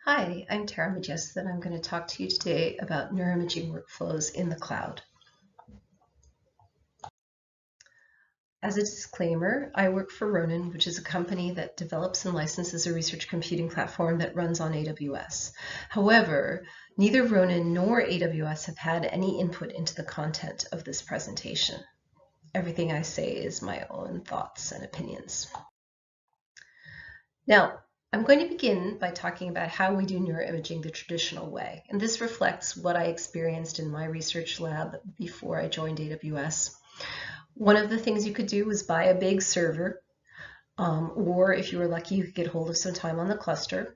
Hi, I'm Madhyastha, and I'm going to talk to you today about neuroimaging workflows in the cloud. As a disclaimer, I work for Ronin, which is a company that develops and licenses a research computing platform that runs on AWS. However, neither Ronin nor AWS have had any input into the content of this presentation. Everything I say is my own thoughts and opinions. Now, I'm going to begin by talking about how we do neuroimaging the traditional way, and this reflects what I experienced in my research lab before I joined AWS. One of the things you could do was buy a big server, or if you were lucky, you could get hold of some time on the cluster.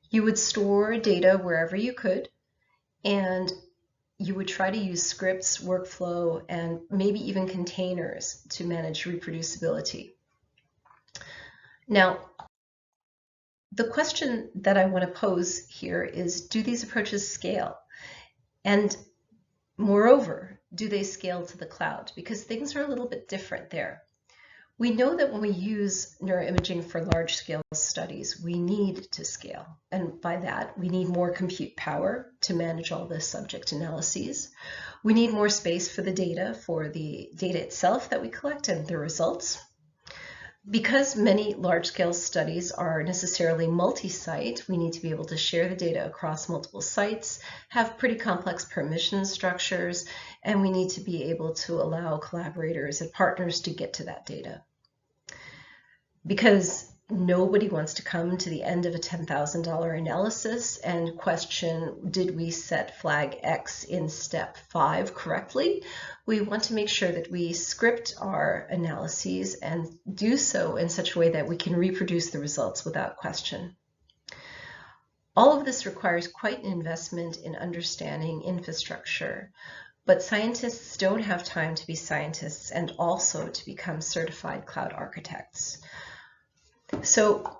You would store data wherever you could, and you would try to use scripts, workflow, and maybe even containers to manage reproducibility. Now, the question that I want to pose here is, do these approaches scale? And moreover, do they scale to the cloud? Because things are a little bit different there. We know that when we use neuroimaging for large-scale studies, we need to scale. And by that, we need more compute power to manage all the subject analyses. We need more space for the data itself that we collect and the results. Because many large-scale studies are necessarily multi-site, we need to be able to share the data across multiple sites, have pretty complex permission structures, and we need to be able to allow collaborators and partners to get to that data. Because nobody wants to come to the end of a $10,000 analysis and question, did we set flag X in step 5 correctly? We want to make sure that we script our analyses and do so in such a way that we can reproduce the results without question. All of this requires quite an investment in understanding infrastructure, but scientists don't have time to be scientists and also to become certified cloud architects. So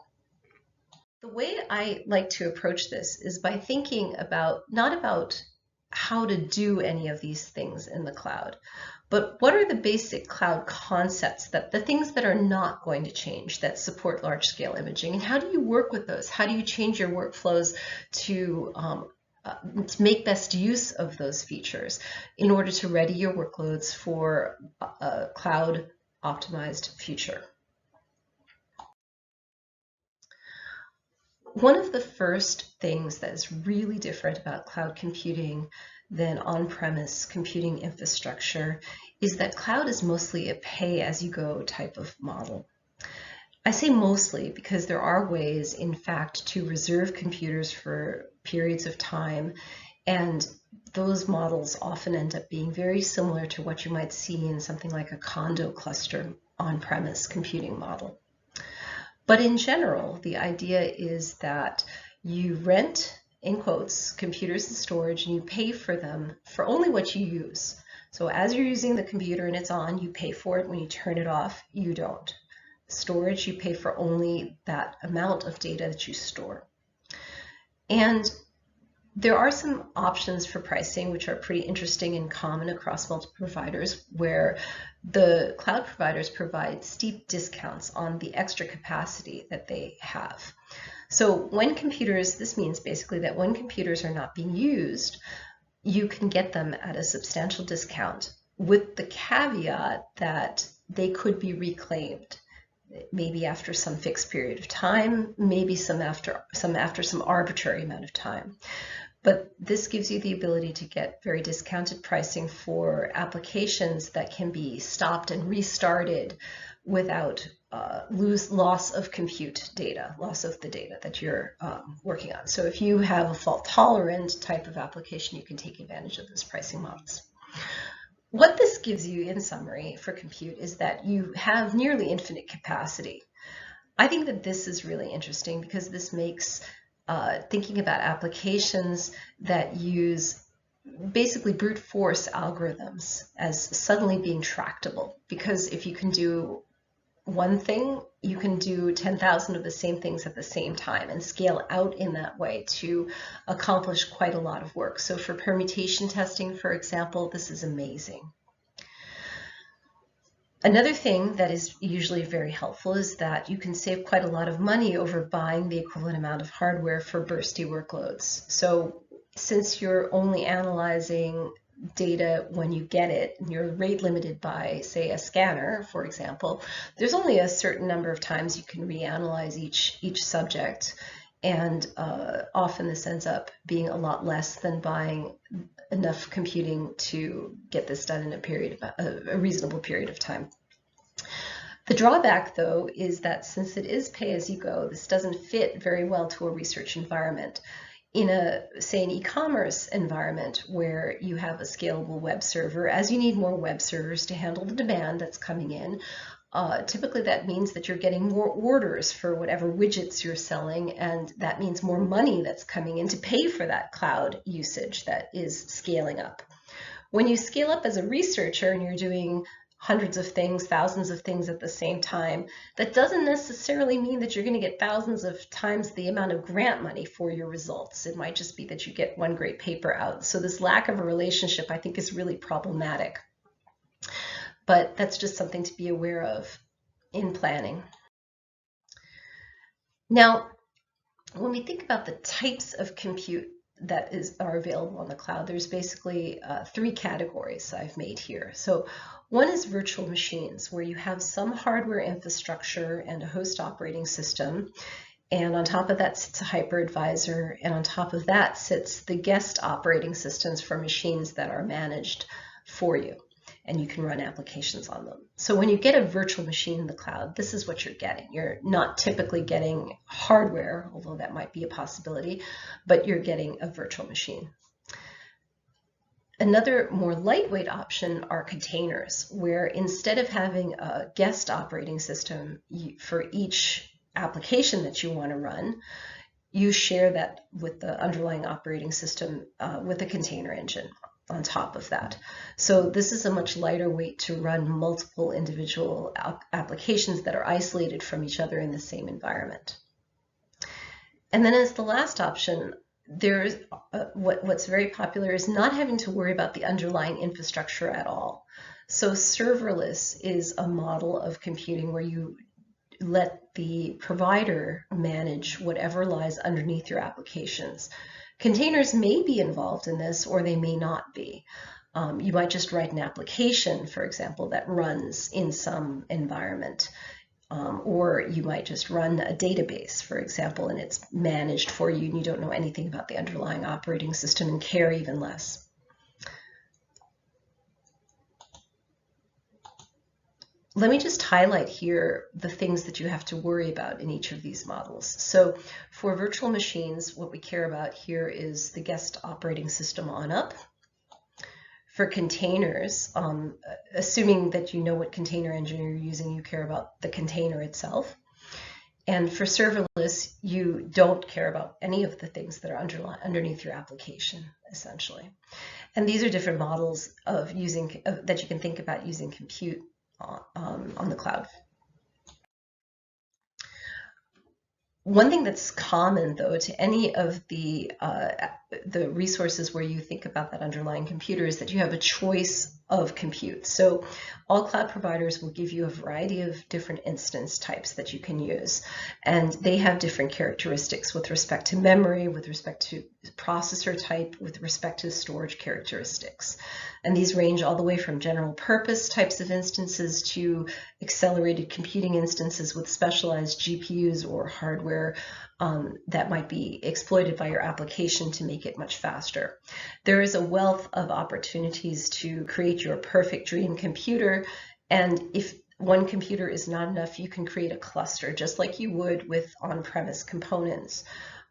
the way I like to approach this is by thinking about, not about how to do any of these things in the cloud, but what are the basic cloud concepts, that the things that are not going to change that support large-scale imaging, and how do you work with those? How do you change your workflows to make best use of those features in order to ready your workloads for a cloud-optimized future? One of the first things that is really different about cloud computing than on-premise computing infrastructure is that cloud is mostly a pay-as-you-go type of model. I say mostly because there are ways, in fact, to reserve computers for periods of time, and those models often end up being very similar to what you might see in something like a condo cluster on-premise computing model. But in general, the idea is that you rent, in quotes, computers and storage, and you pay for them for only what you use. So as you're using the computer and it's on, you pay for it. When you turn it off, you don't. Storage, you pay for only that amount of data that you store. And there are some options for pricing which are pretty interesting and common across multiple providers, where the cloud providers provide steep discounts on the extra capacity that they have. So when computers, this means basically that when computers are not being used, you can get them at a substantial discount, with the caveat that they could be reclaimed, maybe after some fixed period of time, maybe after some arbitrary amount of time. But this gives you the ability to get very discounted pricing for applications that can be stopped and restarted without loss of compute data, loss of the data that you're working on. So if you have a fault-tolerant type of application, you can take advantage of those pricing models. What this gives you, in summary, for compute is that you have nearly infinite capacity. I think that this is really interesting because this makes thinking about applications that use basically brute force algorithms as suddenly being tractable. Because if you can do one thing, you can do 10,000 of the same things at the same time and scale out in that way to accomplish quite a lot of work. So for permutation testing, for example, this is amazing. Another thing that is usually very helpful is that you can save quite a lot of money over buying the equivalent amount of hardware for bursty workloads. So since you're only analyzing data when you get it, and you're rate limited by, say, a scanner, for example, there's only a certain number of times you can reanalyze each subject. And often this ends up being a lot less than buying enough computing to get this done in a reasonable period of time. The drawback, though, is that since it is pay-as-you-go, this doesn't fit very well to a research environment. In say, an e-commerce environment where you have a scalable web server, as you need more web servers to handle the demand that's coming in, typically that means that you're getting more orders for whatever widgets you're selling, and that means more money that's coming in to pay for that cloud usage that is scaling up. When you scale up as a researcher and you're doing hundreds of things, thousands of things at the same time, that doesn't necessarily mean that you're going to get thousands of times the amount of grant money for your results. It might just be that you get one great paper out. So this lack of a relationship, I think, is really problematic. But that's just something to be aware of in planning. Now, when we think about the types of compute that are available on the cloud, there's basically three categories I've made here. So one is virtual machines, where you have some hardware infrastructure and a host operating system, and on top of that sits a hypervisor, and on top of that sits the guest operating systems for machines that are managed for you, and you can run applications on them. So when you get a virtual machine in the cloud, this is what you're getting. You're not typically getting hardware, although that might be a possibility, but you're getting a virtual machine. Another more lightweight option are containers, where instead of having a guest operating system for each application that you want to run, you share that with the underlying operating system with a container engine on top of that. So this is a much lighter weight to run multiple individual applications that are isolated from each other in the same environment. And then as the last option, there's what's very popular is not having to worry about the underlying infrastructure at all. So serverless is a model of computing where you let the provider manage whatever lies underneath your applications. Containers may be involved in this, or they may not be. You might just write an application, for example, that runs in some environment. Or you might just run a database, for example, and it's managed for you and you don't know anything about the underlying operating system and care even less. Let me just highlight here the things that you have to worry about in each of these models. So for virtual machines, what we care about here is the guest operating system on up. For containers, assuming that you know what container engine you're using, you care about the container itself. And for serverless, you don't care about any of the things that are underneath your application, essentially. And these are different models of that you can think about using compute on the cloud. One thing that's common, though, to any of the resources where you think about that underlying computer is that you have a choice of compute. So all cloud providers will give you a variety of different instance types that you can use, and they have different characteristics with respect to memory, with respect to processor type, with respect to storage characteristics. And these range all the way from general purpose types of instances to accelerated computing instances with specialized GPUs or hardware that might be exploited by your application to make it much faster. There is a wealth of opportunities to create your perfect dream computer, and if one computer is not enough, you can create a cluster just like you would with on-premise components.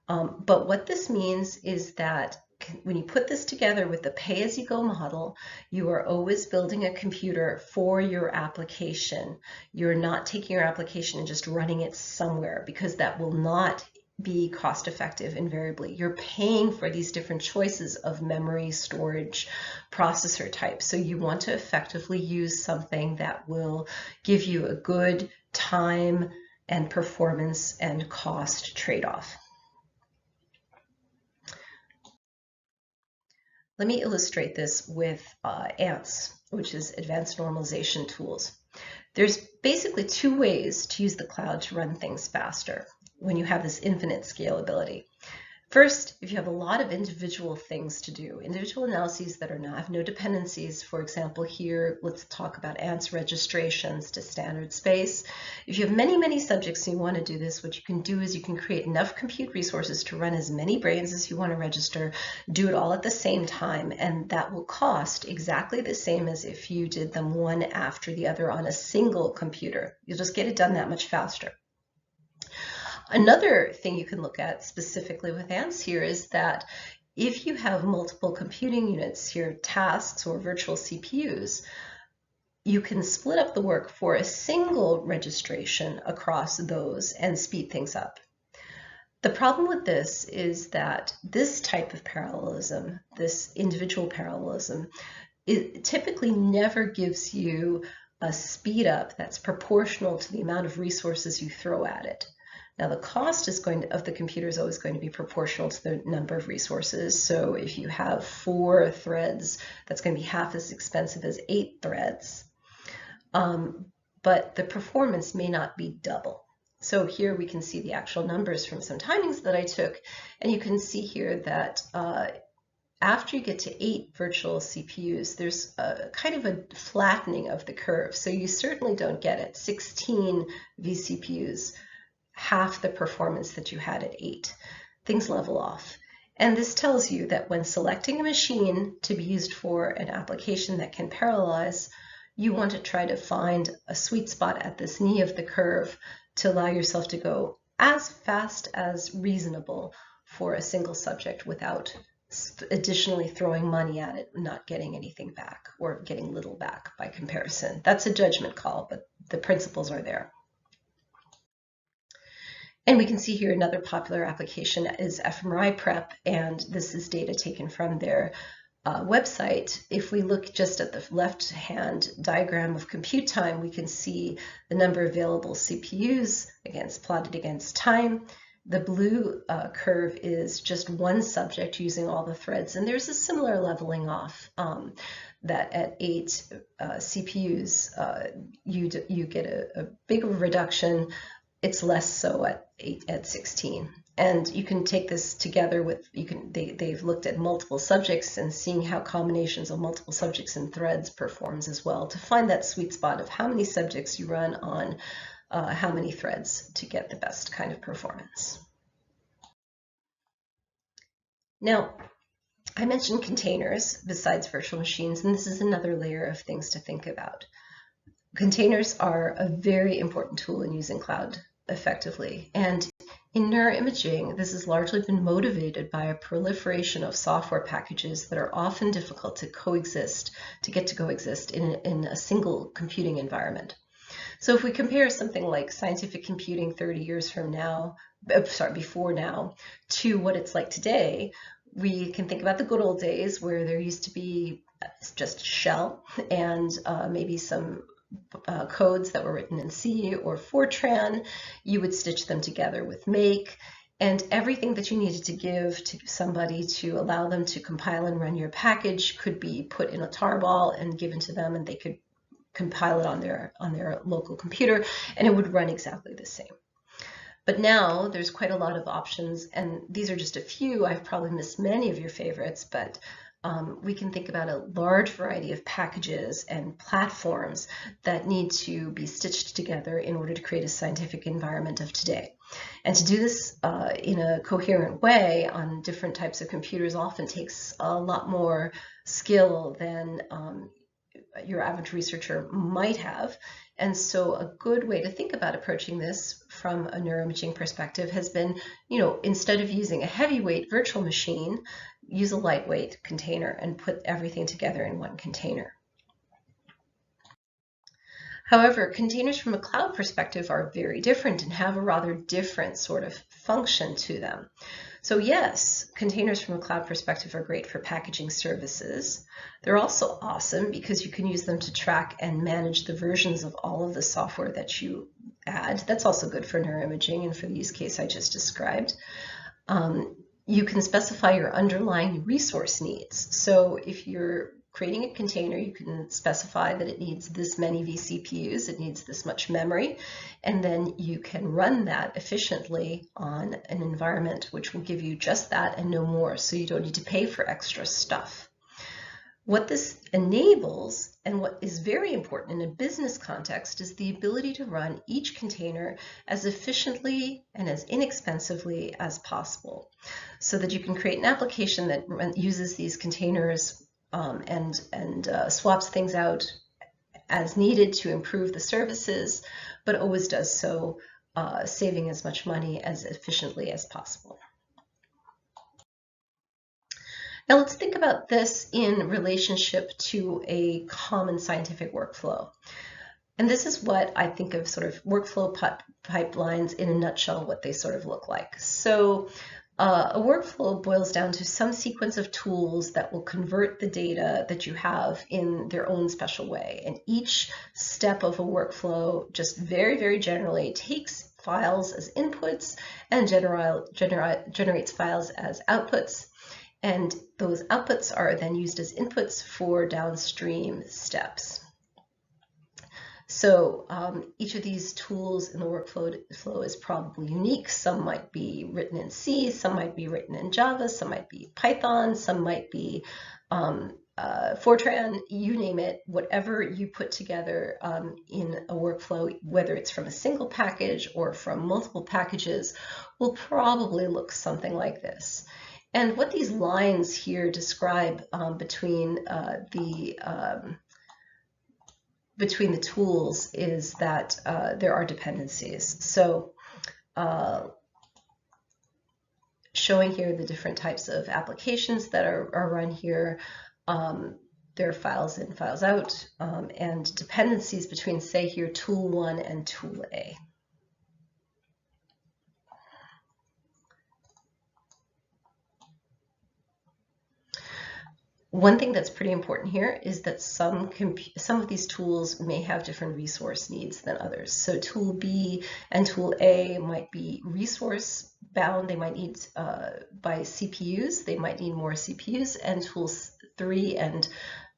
But what this means is that when you put this together with the pay-as-you-go model, you are always building a computer for your application. You're not taking your application and just running it somewhere, because that will not be cost effective invariably. You're paying for these different choices of memory, storage, processor type. So you want to effectively use something that will give you a good time and performance and cost trade-off. Let me illustrate this with ANTs, which is Advanced Normalization Tools. There's basically two ways to use the cloud to run things faster when you have this infinite scalability. First, if you have a lot of individual things to do, individual analyses that have no dependencies, for example, here, let's talk about ANTS registrations to standard space. If you have many, many subjects and you want to do this, what you can do is you can create enough compute resources to run as many brains as you want to register, do it all at the same time, and that will cost exactly the same as if you did them one after the other on a single computer. You'll just get it done that much faster. Another thing you can look at specifically with ANTS here is that if you have multiple computing units here, tasks or virtual CPUs, you can split up the work for a single registration across those and speed things up. The problem with this is that this type of parallelism, this individual parallelism, it typically never gives you a speed up that's proportional to the amount of resources you throw at it. Now, the cost of the computer is always going to be proportional to the number of resources. So if you have 4 threads, that's going to be half as expensive as 8 threads. But the performance may not be double. So here we can see the actual numbers from some timings that I took. And you can see here that after you get to 8 virtual CPUs, there's a kind of a flattening of the curve. So you certainly don't get at 16 vCPUs half the performance that you had at 8. Things level off. And this tells you that when selecting a machine to be used for an application that can parallelize, you want to try to find a sweet spot at this knee of the curve to allow yourself to go as fast as reasonable for a single subject without additionally throwing money at it, not getting anything back or getting little back by comparison. That's a judgment call, but the principles are there. And we can see here another popular application is fMRI prep, and this is data taken from their website. If we look just at the left-hand diagram of compute time, we can see the number of available CPUs plotted against time. The blue curve is just one subject using all the threads, and there's a similar leveling off that at 8 CPUs, you get a bigger reduction. It's less so at 16. And you can take this together with, they've looked at multiple subjects and seeing how combinations of multiple subjects and threads performs as well to find that sweet spot of how many subjects you run on how many threads to get the best kind of performance. Now, I mentioned containers besides virtual machines, and this is another layer of things to think about. Containers are a very important tool in using cloud effectively. And in neuroimaging, this has largely been motivated by a proliferation of software packages that are often difficult to coexist in a single computing environment. So if we compare something like scientific computing 30 years from now, before now, to what it's like today, we can think about the good old days where there used to be just shell and maybe some codes that were written in C or Fortran. You would stitch them together with make, and everything that you needed to give to somebody to allow them to compile and run your package could be put in a tarball and given to them, and they could compile it on their local computer, and it would run exactly the same. But now there's quite a lot of options, and these are just a few. I've probably missed many of your favorites, but we can think about a large variety of packages and platforms that need to be stitched together in order to create a scientific environment of today. And to do this in a coherent way on different types of computers often takes a lot more skill than your average researcher might have. And so a good way to think about approaching this from a neuroimaging perspective has been, instead of using a heavyweight virtual machine, use a lightweight container and put everything together in one container. However, containers from a cloud perspective are very different and have a rather different sort of function to them. So yes, containers from a cloud perspective are great for packaging services. They're also awesome because you can use them to track and manage the versions of all of the software that you add. That's also good for neuroimaging and for the use case I just described. You can specify your underlying resource needs. So if your creating a container, you can specify that it needs this many vCPUs, it needs this much memory, and then you can run that efficiently on an environment which will give you just that and no more, so you don't need to pay for extra stuff. What this enables, and what is very important in a business context, is the ability to run each container as efficiently and as inexpensively as possible, so that you can create an application that uses these containers and swaps things out as needed to improve the services, but always does so saving as much money as efficiently as possible. Now let's think about this in relationship to a common scientific workflow. And this is what I think of sort of workflow pipelines in a nutshell, what they sort of look like. So a workflow boils down to some sequence of tools that will convert the data that you have in their own special way. And each step of a workflow, just very, very generally, takes files as inputs and generates files as outputs. And those outputs are then used as inputs for downstream steps. So each of these tools in the workflow is probably unique. Some might be written in C, some might be written in Java, some might be Python, some might be Fortran, you name it. Whatever you put together in a workflow, whether it's from a single package or from multiple packages, will probably look something like this. And what these lines here describe between the tools is that there are dependencies. So showing here the different types of applications that are run here. There are files in, files out, and dependencies between, say here, tool 1 and tool A. One thing that's pretty important here is that some of these tools may have different resource needs than others. So tool B and tool A might be resource bound. They might need, by CPUs, they might need more CPUs, and tools 3 and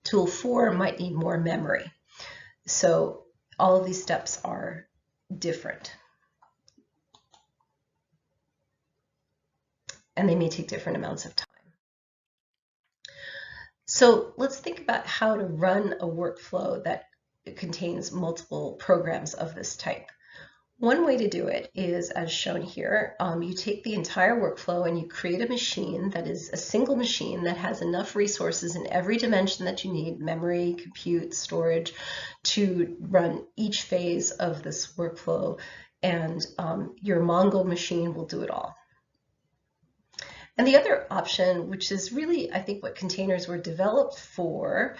tool 4 might need more memory. So all of these steps are different. And they may take different amounts of time. So let's think about how to run a workflow that contains multiple programs of this type. One way to do it is, as shown here, you take the entire workflow and you create a machine that is a single machine that has enough resources in every dimension that you need, memory, compute, storage, to run each phase of this workflow, and your Mongo machine will do it all. And the other option, which is really, I think, what containers were developed for,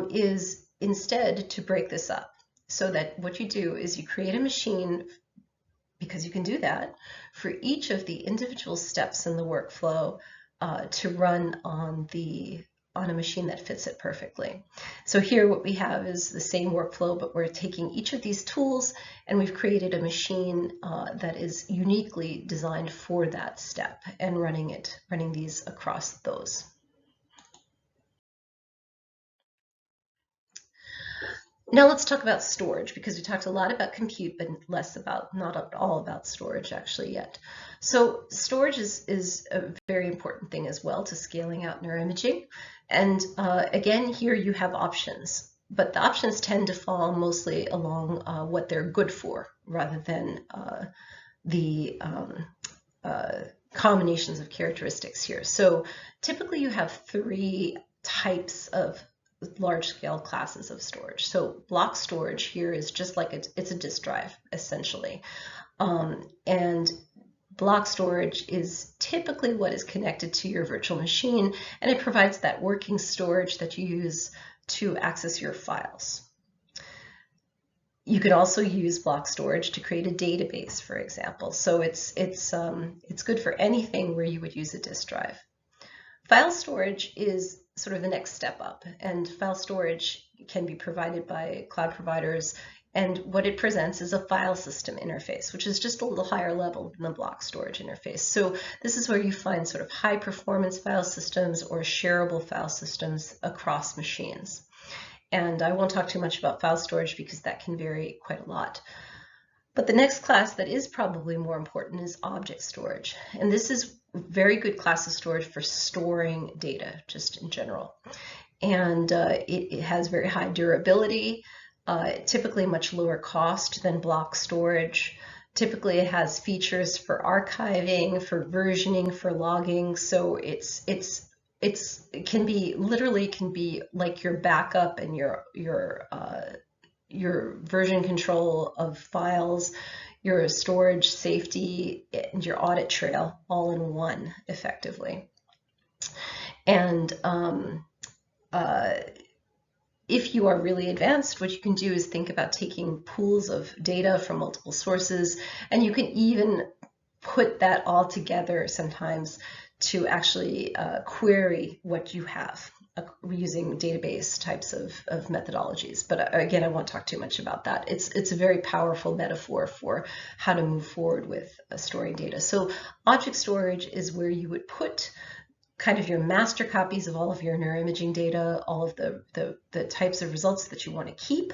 is instead to break this up. So that what you do is you create a machine, because you can do that, for each of the individual steps in the workflow to run on a machine that fits it perfectly. So here what we have is the same workflow, but we're taking each of these tools and we've created a machine that is uniquely designed for that step and running these across those. Now let's talk about storage, because we talked a lot about compute, but not at all about storage actually yet. So storage is a very important thing as well to scaling out neuroimaging. And again, here you have options, but the options tend to fall mostly along what they're good for, rather than the combinations of characteristics here. So typically you have 3 types of large-scale classes of storage. So block storage here is just like it's a disk drive, essentially. And block storage is typically what is connected to your virtual machine, and it provides that working storage that you use to access your files. You can also use block storage to create a database, for example. So it's good for anything where you would use a disk drive. File storage is sort of the next step up, and file storage can be provided by cloud providers And what it presents is a file system interface, which is just a little higher level than the block storage interface. So this is where you find sort of high performance file systems or shareable file systems across machines. And I won't talk too much about file storage because that can vary quite a lot. But the next class that is probably more important is object storage. And this is a very good class of storage for storing data, just in general. And it has very high durability, typically much lower cost than block storage. Typically it has features for archiving, for versioning, for logging. So it can be literally like your backup and your version control of files, your storage safety, and your audit trail all in one effectively. And if you are really advanced, what you can do is think about taking pools of data from multiple sources, and you can even put that all together sometimes to actually query what you have using database types of methodologies. But again, I won't talk too much about that. It's a very powerful metaphor for how to move forward with storing data. So object storage is where you would put kind of your master copies of all of your neuroimaging data, all of the types of results that you want to keep.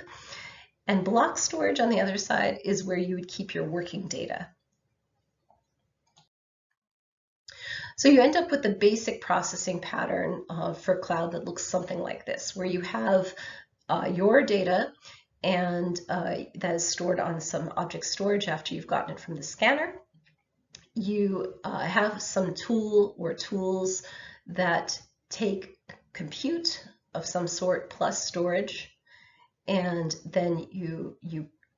And block storage on the other side is where you would keep your working data. So you end up with the basic processing pattern for cloud that looks something like this, where you have your data and that is stored on some object storage after you've gotten it from the scanner. You have some tool or tools that take compute of some sort plus storage, and then you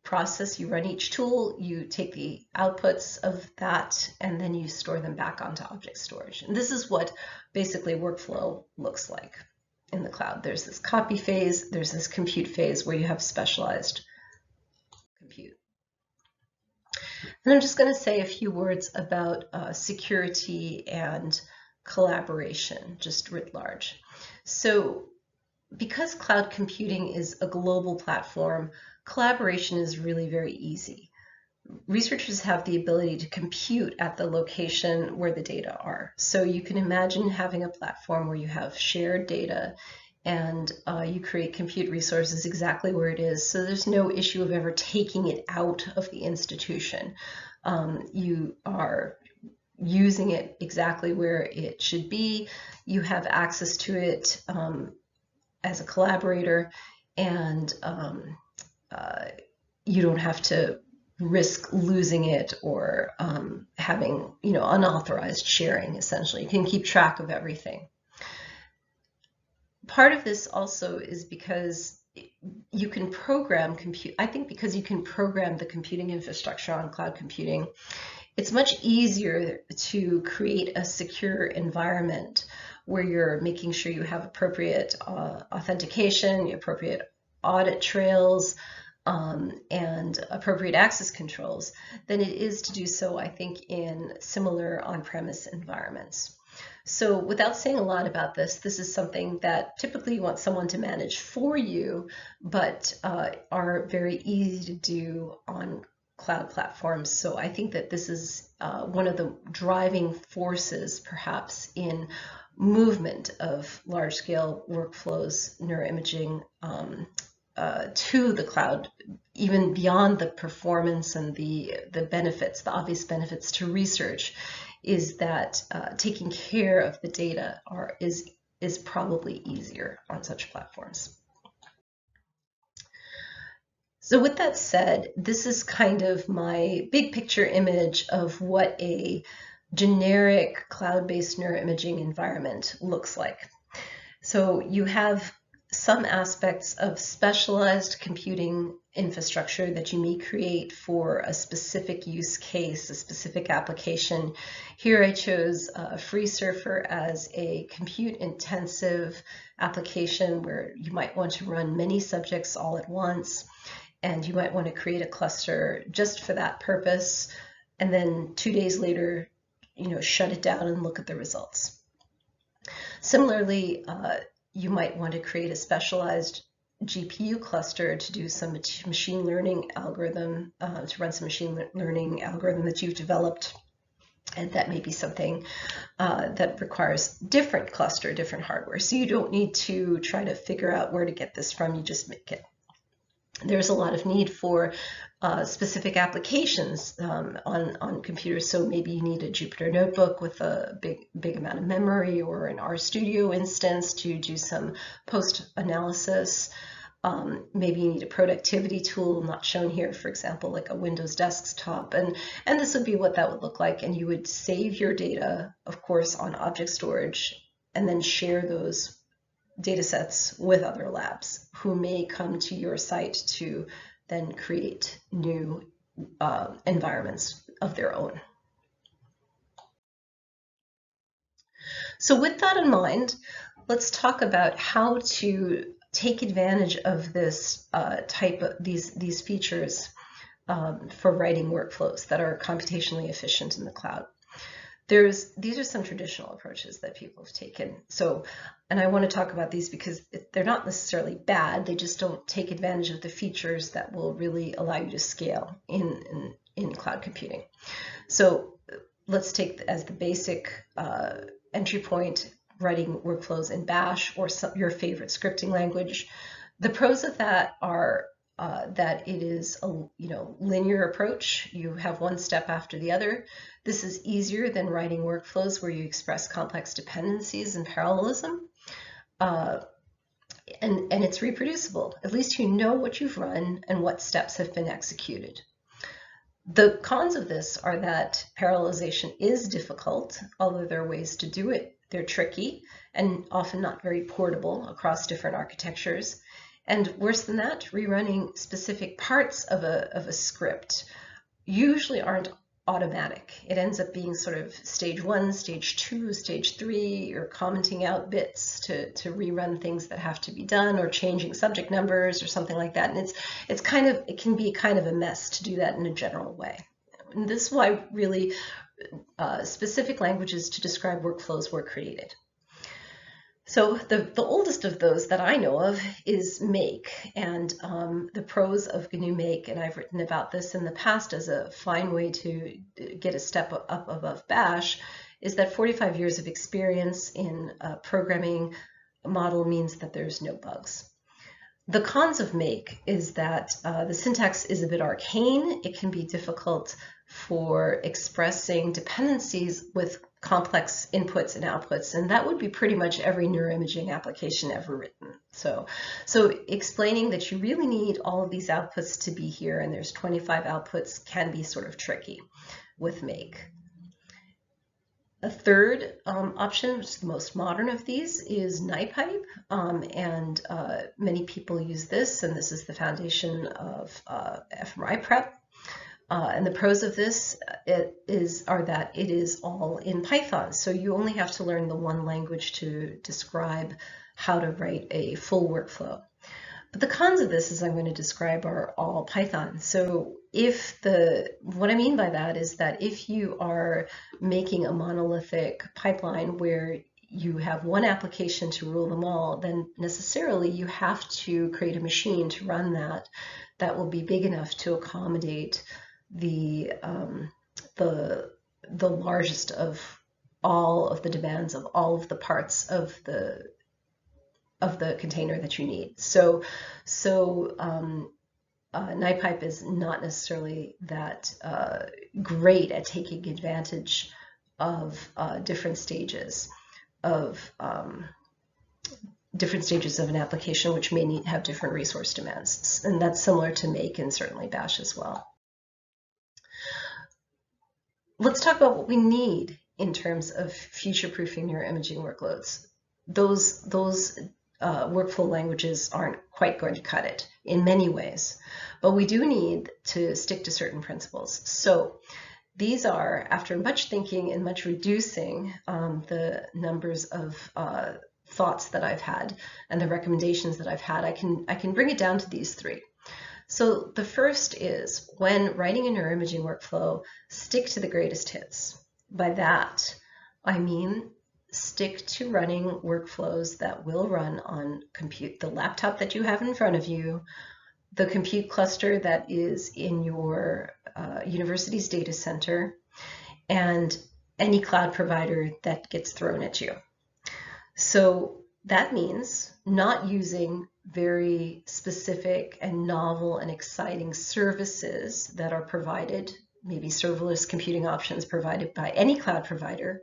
process, you run each tool, you take the outputs of that, and then you store them back onto object storage. And this is what basically workflow looks like in the cloud. There's this copy phase, there's this compute phase where you have specialized compute. And I'm just going to say a few words about security and collaboration, just writ large. So because cloud computing is a global platform, collaboration is really very easy. Researchers have the ability to compute at the location where the data are. So you can imagine having a platform where you have shared data and you create compute resources exactly where it is. So there's no issue of ever taking it out of the institution. You are using it exactly where it should be. You have access to it as a collaborator, and you don't have to risk losing it or having unauthorized sharing. Essentially, you can keep track of everything. Part of this also is because you can program compute. I think because you can program the computing infrastructure on cloud computing, it's much easier to create a secure environment where you're making sure you have appropriate authentication, appropriate audit trails, and appropriate access controls than it is to do so, I think, in similar on-premise environments. So without saying a lot about this, this is something that typically you want someone to manage for you, but are very easy to do on cloud platforms. So I think that this is one of the driving forces, perhaps, in movement of large-scale workflows, neuroimaging, to the cloud, even beyond the performance and the benefits, the obvious benefits to research, is that taking care of the data is probably easier on such platforms. So with that said, this is kind of my big picture image of what a generic cloud-based neuroimaging environment looks like. So you have some aspects of specialized computing infrastructure that you may create for a specific use case, a specific application. Here I chose FreeSurfer as a compute-intensive application where you might want to run many subjects all at once, and you might want to create a cluster just for that purpose, and then 2 days later, shut it down and look at the results. Similarly, you might want to create a specialized GPU cluster to do some machine learning algorithm, to run some machine learning algorithm that you've developed. And that may be something that requires different cluster, different hardware. So you don't need to try to figure out where to get this from, you just make it. There's a lot of need for specific applications on computers. So maybe you need a Jupyter notebook with a big amount of memory, or an RStudio instance to do some post-analysis. Maybe you need a productivity tool, not shown here, for example, like a Windows desktop. And this would be what that would look like. And you would save your data, of course, on object storage, and then share those data sets with other labs who may come to your site to then create new environments of their own. So with that in mind, let's talk about how to take advantage of this these features for writing workflows that are computationally efficient in the cloud. These are some traditional approaches that people have taken. So, and I want to talk about these because they're not necessarily bad, they just don't take advantage of the features that will really allow you to scale in cloud computing. So let's take as the basic entry point, writing workflows in Bash or your favorite scripting language. The pros of that are that it is a linear approach. You have one step after the other. This is easier than writing workflows where you express complex dependencies and parallelism. And it's reproducible. At least you know what you've run and what steps have been executed. The cons of this are that parallelization is difficult, although there are ways to do it. They're tricky and often not very portable across different architectures. And worse than that, rerunning specific parts of a script usually aren't automatic. It ends up being sort of stage 1, stage 2, stage 3. You're commenting out bits to rerun things that have to be done, or changing subject numbers or something like that. And it can be kind of a mess to do that in a general way. And this is why really specific languages to describe workflows were created. So the oldest of those that I know of is Make, and the pros of GNU Make, and I've written about this in the past as a fine way to get a step up above Bash, is that 45 years of experience in a programming model means that there's no bugs. The cons of Make is that the syntax is a bit arcane. It can be difficult for expressing dependencies with complex inputs and outputs, and that would be pretty much every neuroimaging application ever written. So explaining that you really need all of these outputs to be here, and there's 25 outputs, can be sort of tricky with Make. A third option, which is the most modern of these, is NiPipe, and many people use this, and this is the foundation of fMRI prep. And the pros of this are that it is all in Python, so you only have to learn the one language to describe how to write a full workflow. But the cons of this, as I'm going to describe, are all Python. So what I mean by that is that if you are making a monolithic pipeline where you have one application to rule them all, then necessarily you have to create a machine to run that will be big enough to accommodate the largest of all of the demands of all of the parts of the container that you need. So NiPipe is not necessarily that great at taking advantage of different stages of an application, which may have different resource demands, and that's similar to Make and certainly Bash as well. Let's talk about what we need in terms of future-proofing neuroimaging workloads. Those workflow languages aren't quite going to cut it in many ways, but we do need to stick to certain principles. So these are, after much thinking and much reducing the numbers of thoughts that I've had and the recommendations that I've had, I can bring it down to these three. So the first is, when writing a neuroimaging workflow, stick to the greatest hits. By that, I mean stick to running workflows that will run on the laptop that you have in front of you, the compute cluster that is in your university's data center, and any cloud provider that gets thrown at you. So that means not using very specific and novel and exciting services that are provided, maybe serverless computing options provided by any cloud provider,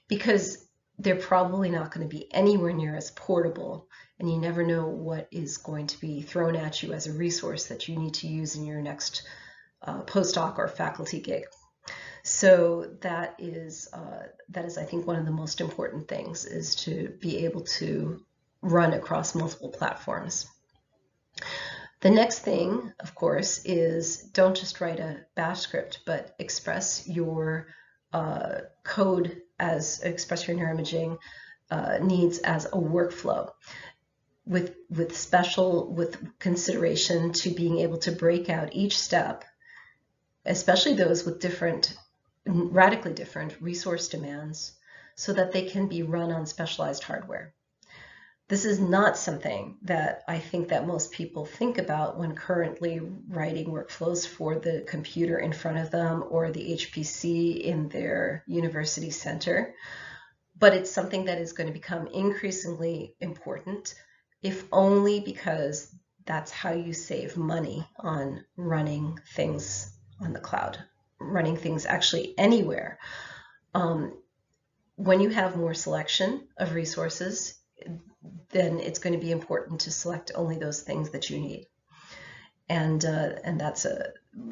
because they're probably not going to be anywhere near as portable, and you never know what is going to be thrown at you as a resource that you need to use in your next postdoc or faculty gig. So that is, I think, one of the most important things, is to be able to run across multiple platforms. The next thing, of course, is don't just write a bash script, but express your code express your neuroimaging needs as a workflow, with consideration to being able to break out each step, especially those with radically different resource demands, so that they can be run on specialized hardware. This is not something that I think that most people think about when currently writing workflows for the computer in front of them or the HPC in their university center. But it's something that is going to become increasingly important, if only because that's how you save money on running things on the cloud, running things actually anywhere. When you have more selection of resources, then it's going to be important to select only those things that you need. And that's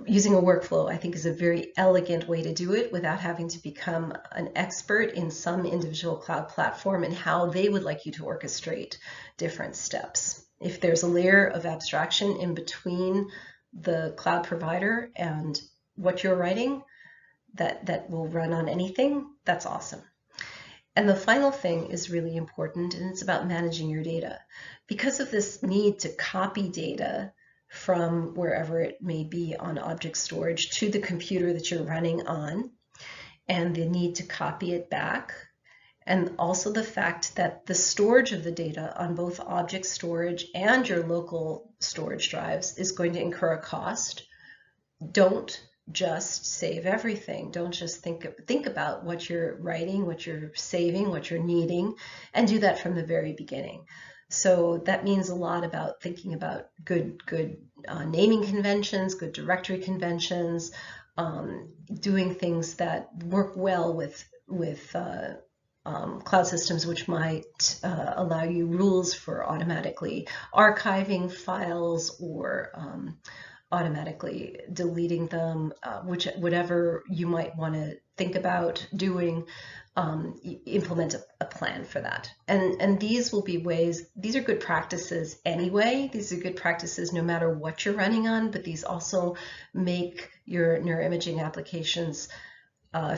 using a workflow, I think, is a very elegant way to do it without having to become an expert in some individual cloud platform and how they would like you to orchestrate different steps. If there's a layer of abstraction in between the cloud provider and what you're writing that will run on anything, that's awesome. And the final thing is really important, and it's about managing your data. Because of this need to copy data from wherever it may be on object storage to the computer that you're running on, and the need to copy it back, and also the fact that the storage of the data on both object storage and your local storage drives is going to incur a cost. Don't just save everything. Don't just think about what you're writing, what you're saving, what you're needing, and do that from the very beginning. So that means a lot about thinking about good naming conventions, good directory conventions, doing things that work well with cloud systems, which might allow you rules for automatically archiving files or automatically deleting them, whatever you might want to think about doing, implement a plan for that. And these will be ways, these are good practices anyway. These are good practices no matter what you're running on, but these also make your neuroimaging applications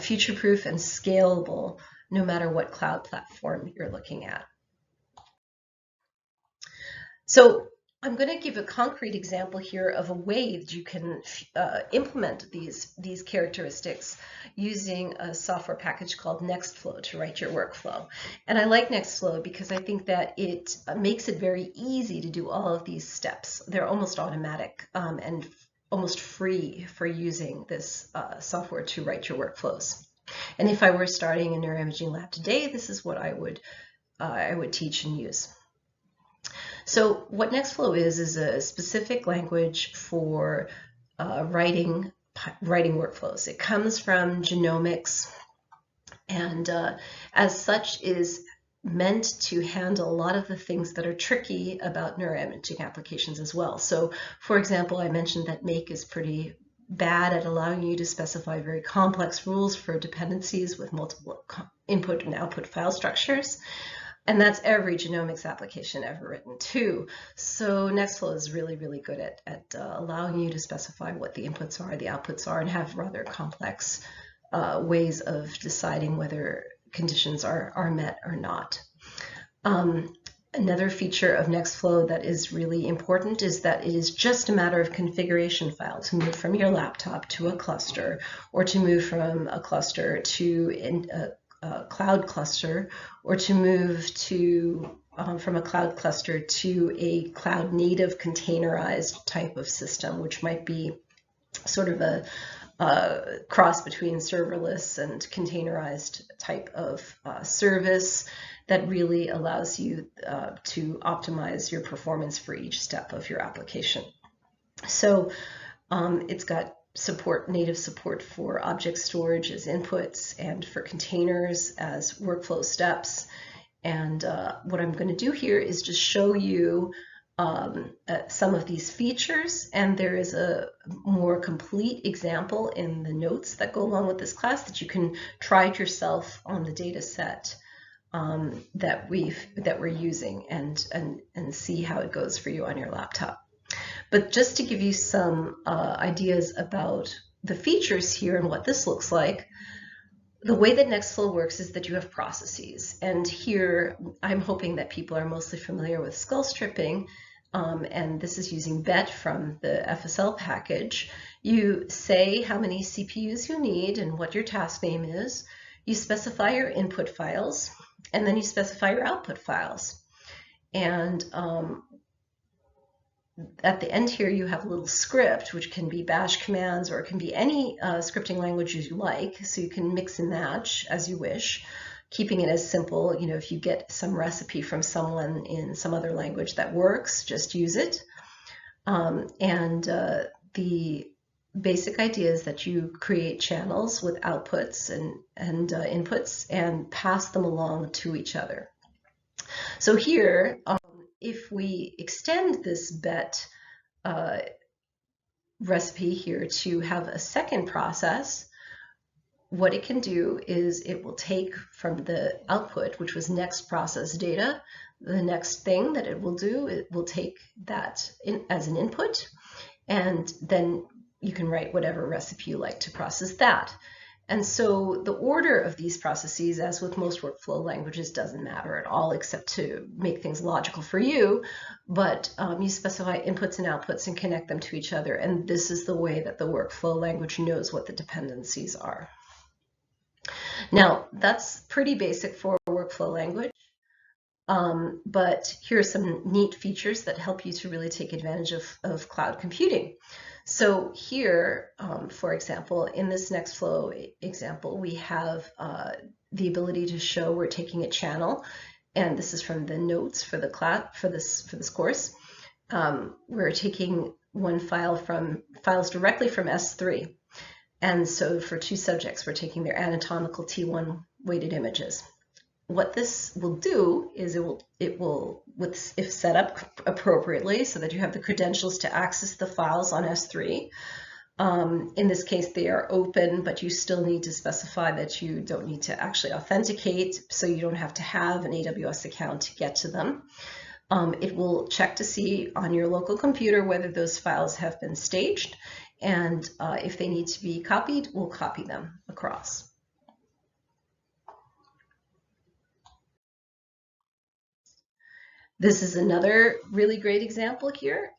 future-proof and scalable no matter what cloud platform you're looking at. So I'm going to give a concrete example here of a way that you can implement these characteristics using a software package called Nextflow to write your workflow. And I like Nextflow because I think that it makes it very easy to do all of these steps. They're almost automatic and almost free for using this software to write your workflows. And if I were starting a neuroimaging lab today, this is what I would teach and use. So what Nextflow is a specific language for writing workflows. It comes from genomics, and as such is meant to handle a lot of the things that are tricky about neuroimaging applications as well. So, for example, I mentioned that Make is pretty bad at allowing you to specify very complex rules for dependencies with multiple input and output file structures. And that's every genomics application ever written too. So Nextflow is really, really good at allowing you to specify what the inputs are, the outputs are, and have rather complex ways of deciding whether conditions are met or not. Another feature of Nextflow that is really important is that it is just a matter of configuration file to move from your laptop to a cluster, or to move from a cluster to cloud cluster, or to move to from a cloud cluster to a cloud native containerized type of system, which might be sort of a cross between serverless and containerized type of service that really allows you to optimize your performance for each step of your application. So it's got native support for object storage as inputs and for containers as workflow steps. And what I'm going to do here is just show you some of these features, and there is a more complete example in the notes that go along with this class that you can try it yourself on the data set that we're using and see how it goes for you on your laptop. But just to give you some ideas about the features here and what this looks like, the way that Nextflow works is that you have processes. And here, I'm hoping that people are mostly familiar with skull stripping, and this is using BET from the FSL package. You say how many CPUs you need and what your task name is. You specify your input files, and then you specify your output files. And at the end here, you have a little script, which can be bash commands, or it can be any scripting language you like. So you can mix and match as you wish, keeping it as simple. You know, if you get some recipe from someone in some other language that works, just use it. The basic idea is that you create channels with outputs and inputs and pass them along to each other. So here, if we extend this BET recipe here to have a second process, what it can do is it will take from the output, which was next process data, the next thing that it will do, it will take that as an input, and then you can write whatever recipe you like to process that. And so the order of these processes, as with most workflow languages, doesn't matter at all, except to make things logical for you. But you specify inputs and outputs and connect them to each other. And this is the way that the workflow language knows what the dependencies are. Now, that's pretty basic for a workflow language. But here are some neat features that help you to really take advantage of cloud computing. So here, for example, in this Nextflow example, we have the ability to show we're taking a channel, and this is from the notes for the class for this course. We're taking one files directly from S3, and so for two subjects, we're taking their anatomical T1 weighted images. What this will do is it will, if set up appropriately so that you have the credentials to access the files on S3. In this case, they are open, but you still need to specify that you don't need to actually authenticate, so you don't have to have an AWS account to get to them. It will check to see on your local computer whether those files have been staged, and if they need to be copied, we'll copy them across. This is another really great example here.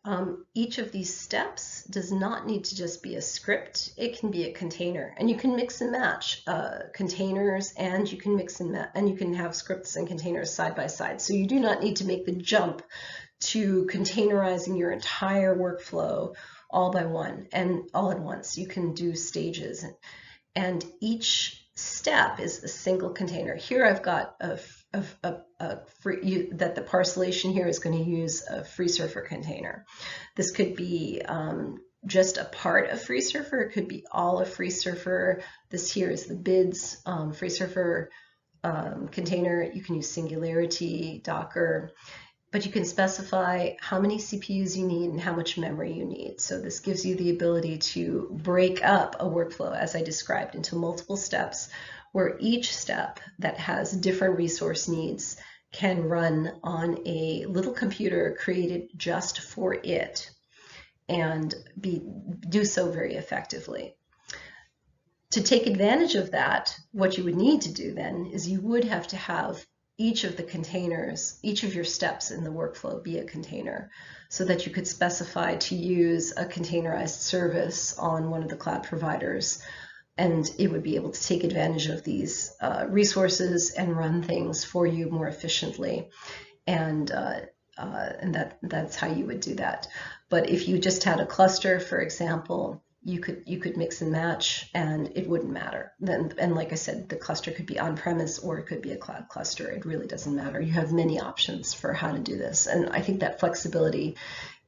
Each of these steps does not need to just be a script. It can be a container, and you can mix and match containers, and you can mix and match, and you can have scripts and containers side by side. So you do not need to make the jump to containerizing your entire workflow all at once. You can do stages, and each step is a single container. Here I've got that the parcellation here is going to use a FreeSurfer container. This could be just a part of FreeSurfer. It could be all of FreeSurfer. This here is the BIDS FreeSurfer container. You can use Singularity, Docker, but you can specify how many CPUs you need and how much memory you need. So this gives you the ability to break up a workflow, as I described, into multiple steps, where each step that has different resource needs can run on a little computer created just for it and do so very effectively. To take advantage of that, what you would need to do then is you would have to have each of the containers, each of your steps in the workflow be a container, so that you could specify to use a containerized service on one of the cloud providers. and it would be able to take advantage of these resources and run things for you more efficiently. And that's how you would do that. But if you just had a cluster, for example, you could mix and match, and it wouldn't matter. Then, and like I said, the cluster could be on-premise or it could be a cloud cluster. It really doesn't matter. You have many options for how to do this, and I think that flexibility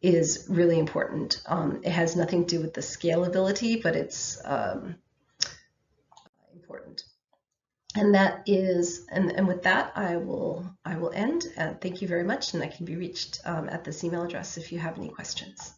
is really important. It has nothing to do with the scalability, but it's important. And that is, and with that, I will end. Thank you very much, and I can be reached at this email address if you have any questions.